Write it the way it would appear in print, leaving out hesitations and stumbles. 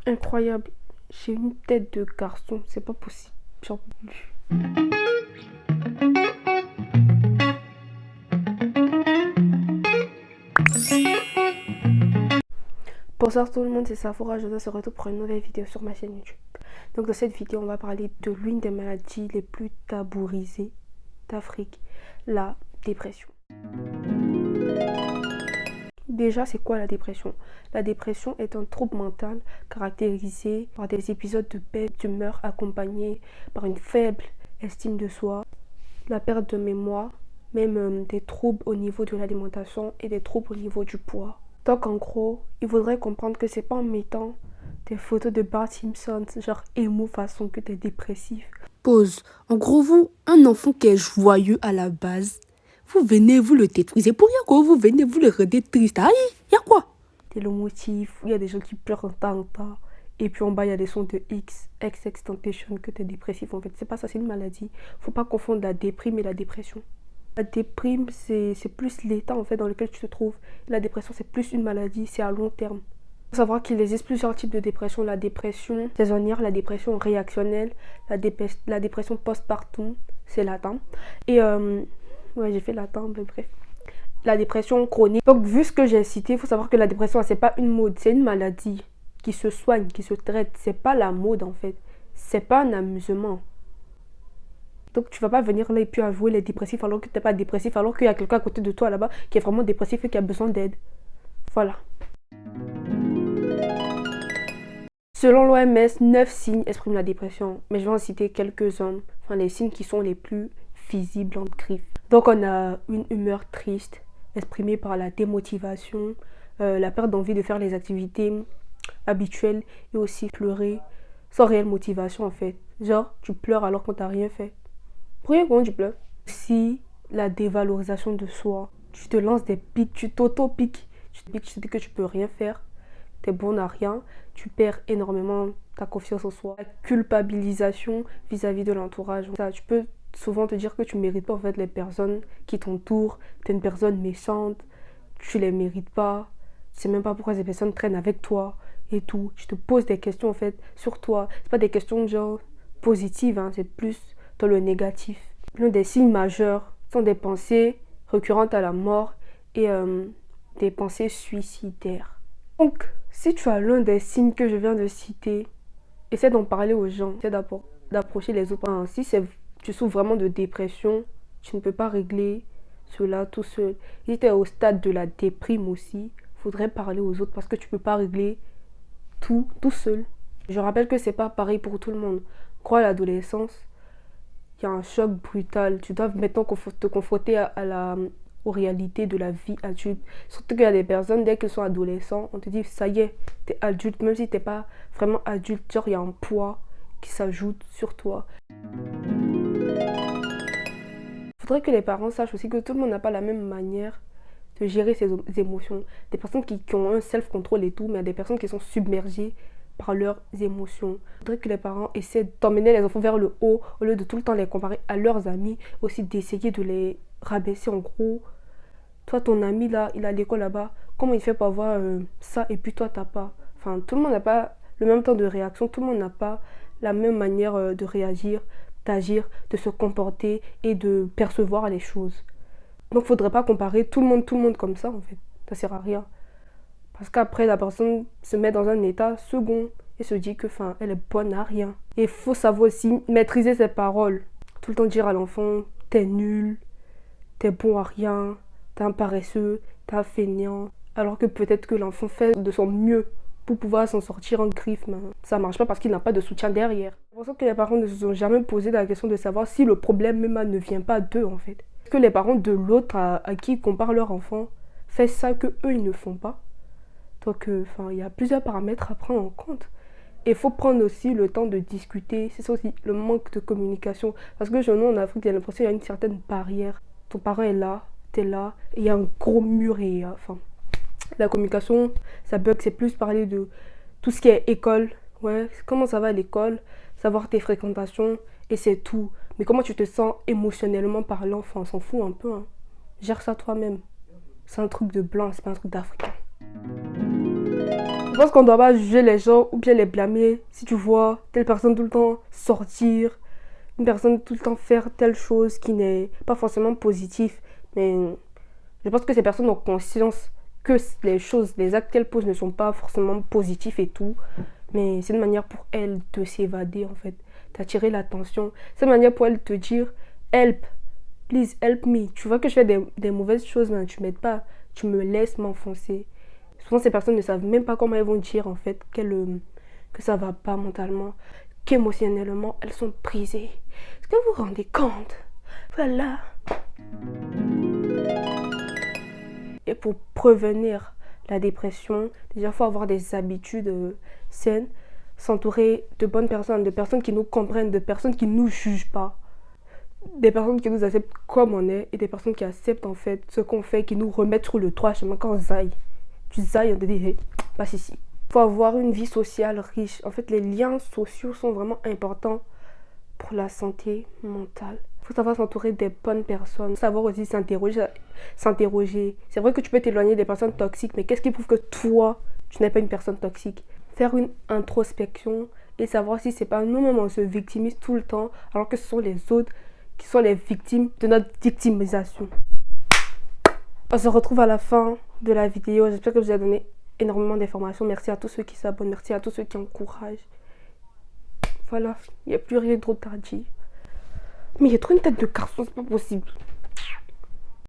Incroyable. J'ai une tête de garçon. C'est pas possible. J'en peux plus. Bonsoir tout le monde, c'est Safora. Je se retrouve pour une nouvelle vidéo sur ma chaîne YouTube. Donc dans cette vidéo, on va parler de l'une des maladies les plus tabourisées d'Afrique, la dépression. Déjà, c'est quoi la dépression? La dépression est un trouble mental caractérisé par des épisodes de baisse d'humeur accompagnés par une faible estime de soi, la perte de mémoire, même des troubles au niveau de l'alimentation et des troubles au niveau du poids. Donc en gros, il faudrait comprendre que c'est pas en mettant des photos de Bart Simpson, genre émo façon que t'es dépressif. Pause. En gros, vous, un enfant qui est joyeux à la base, vous venez, vous le détruisez. Pour rien quoi, vous venez, vous le rendez triste. Aïe, y a quoi? C'est le motif, il y a des gens qui pleurent en temps. Et puis en bas, il y a des sons de XXXTentacion que t'es dépressif. En fait, c'est pas ça, c'est une maladie. Faut pas confondre la déprime et la dépression. La déprime, c'est plus l'état en fait dans lequel tu te trouves. La dépression, c'est plus une maladie, c'est à long terme. Il faut savoir qu'il existe plusieurs types de dépression. La dépression saisonnière, la dépression réactionnelle, la dépression postpartum, c'est latin. Et ouais, j'ai fait latin, mais bref. La dépression chronique. Donc vu ce que j'ai cité, il faut savoir que la dépression, c'est pas une mode, c'est une maladie qui se soigne, qui se traite. C'est pas la mode en fait. C'est pas un amusement. Donc tu vas pas venir là et puis à jouer les dépressifs alors que t'es pas dépressif, alors qu'il y a quelqu'un à côté de toi là-bas qui est vraiment dépressif et qui a besoin d'aide. Voilà. Selon l'OMS, 9 signes expriment la dépression. Mais je vais en citer quelques-uns. Enfin, les signes qui sont les plus visibles entre griffes. Donc on a une humeur triste, exprimée par la démotivation, la perte d'envie de faire les activités habituelles et aussi pleurer sans réelle motivation en fait. Genre, tu pleures alors qu'on t'a rien fait. Pour rien quand tu pleures. Aussi, la dévalorisation de soi. Tu te lances des pics, tu t'auto-piques. Tu te piques, tu te dis que tu peux rien faire. T'es bon à rien. Tu perds énormément ta confiance en soi. La culpabilisation vis-à-vis de l'entourage. Ça, tu peux souvent te dire que tu mérites pas en fait les personnes qui t'entourent. T'es une personne méchante. Tu les mérites pas. Tu sais même pas pourquoi ces personnes traînent avec toi et tout. Tu te poses des questions en fait sur toi. C'est pas des questions genre positives, hein, c'est plus dans le négatif. L'un des signes majeurs sont des pensées récurrentes à la mort et des pensées suicidaires. Donc, si tu as l'un des signes que je viens de citer, essaie d'en parler aux gens, essaie d'approcher les autres. Enfin, si tu souffres vraiment de dépression, tu ne peux pas régler cela tout seul. Si tu es au stade de la déprime aussi, il faudrait parler aux autres parce que tu ne peux pas régler tout seul. Je rappelle que c'est pas pareil pour tout le monde. Crois à l'adolescence, il y a un choc brutal. Tu dois maintenant te confronter aux réalités de la vie adulte. Surtout qu'il y a des personnes, dès qu'ils sont adolescents, on te dit ça y est, t'es adulte, même si t'es pas vraiment adulte. Genre, il y a un poids qui s'ajoute sur toi. Il faudrait que les parents sachent aussi que tout le monde n'a pas la même manière de gérer ses émotions. Des personnes qui ont un self-control et tout, mais il y a des personnes qui sont submergées par leurs émotions. Il faudrait que les parents essaient d'emmener les enfants vers le haut au lieu de tout le temps les comparer à leurs amis, aussi d'essayer de les rabaisser. En gros, toi ton ami là, il a l'école là-bas, comment il fait pour avoir ça et puis toi t'as pas? Enfin, tout le monde n'a pas le même temps de réaction, tout le monde n'a pas la même manière de réagir, d'agir, de se comporter et de percevoir les choses. Donc il faudrait pas comparer tout le monde comme ça en fait, ça sert à rien. Parce qu'après, la personne se met dans un état second et se dit que, elle est bonne à rien. Et il faut savoir aussi maîtriser ses paroles. Tout le temps dire à l'enfant, t'es nul, t'es bon à rien, t'es un paresseux, t'es un feignant. Alors que peut-être que l'enfant fait de son mieux pour pouvoir s'en sortir en griffe. Mais ça marche pas parce qu'il n'a pas de soutien derrière. J'ai l'impression que les parents ne se sont jamais posé la question de savoir si le problème même ne vient pas d'eux en fait. Est-ce que les parents de l'autre à qui ils comparent leur enfant font ça que eux ils ne font pas? Donc, il y a plusieurs paramètres à prendre en compte. Et il faut prendre aussi le temps de discuter. C'est ça aussi, le manque de communication. Parce que nous, en Afrique, il y a l'impression qu'il y a une certaine barrière. Ton parent est là, t'es là, et il y a un gros mur. Et, la communication, ça bug. C'est plus parler de tout ce qui est école. Ouais, comment ça va à l'école, savoir tes fréquentations, et c'est tout. Mais comment tu te sens émotionnellement parlant, on s'en fout un peu. Hein. Gère ça toi-même. C'est un truc de blanc, c'est pas un truc d'Africain. Je pense qu'on ne doit pas juger les gens ou bien les blâmer si tu vois telle personne tout le temps sortir, une personne tout le temps faire telle chose qui n'est pas forcément positive. Mais je pense que ces personnes ont conscience que les choses, les actes qu'elles posent ne sont pas forcément positifs et tout. Mais c'est une manière pour elles de s'évader en fait, d'attirer l'attention. C'est une manière pour elles de te dire help, please help me. Tu vois que je fais des mauvaises choses, mais tu m'aides pas, tu me laisses m'enfoncer. Souvent, ces personnes ne savent même pas comment elles vont dire en fait que ça va pas mentalement, qu'émotionnellement, elles sont brisées. Est-ce que vous vous rendez compte? Voilà. Et pour prévenir la dépression, déjà, il faut avoir des habitudes saines, s'entourer de bonnes personnes, de personnes qui nous comprennent, de personnes qui ne nous jugent pas, des personnes qui nous acceptent comme on est et des personnes qui acceptent en fait ce qu'on fait, qui nous remettent sur le droit chemin quand on zaille. Tu zailles, on te dit, hey, passe ici. Il faut avoir une vie sociale riche. En fait, les liens sociaux sont vraiment importants pour la santé mentale. Il faut savoir s'entourer des bonnes personnes. Savoir aussi s'interroger. C'est vrai que tu peux t'éloigner des personnes toxiques, mais qu'est-ce qui prouve que toi, tu n'es pas une personne toxique? Faire une introspection et savoir si c'est pas nous-mêmes on se victimise tout le temps, alors que ce sont les autres qui sont les victimes de notre victimisation. On se retrouve à la fin de la vidéo. J'espère que je vous ai donné énormément d'informations. Merci à tous ceux qui s'abonnent. Merci à tous ceux qui encouragent. Voilà, il n'y a plus rien d'autre à dire. Mais il y a trop une tête de garçon, c'est pas possible.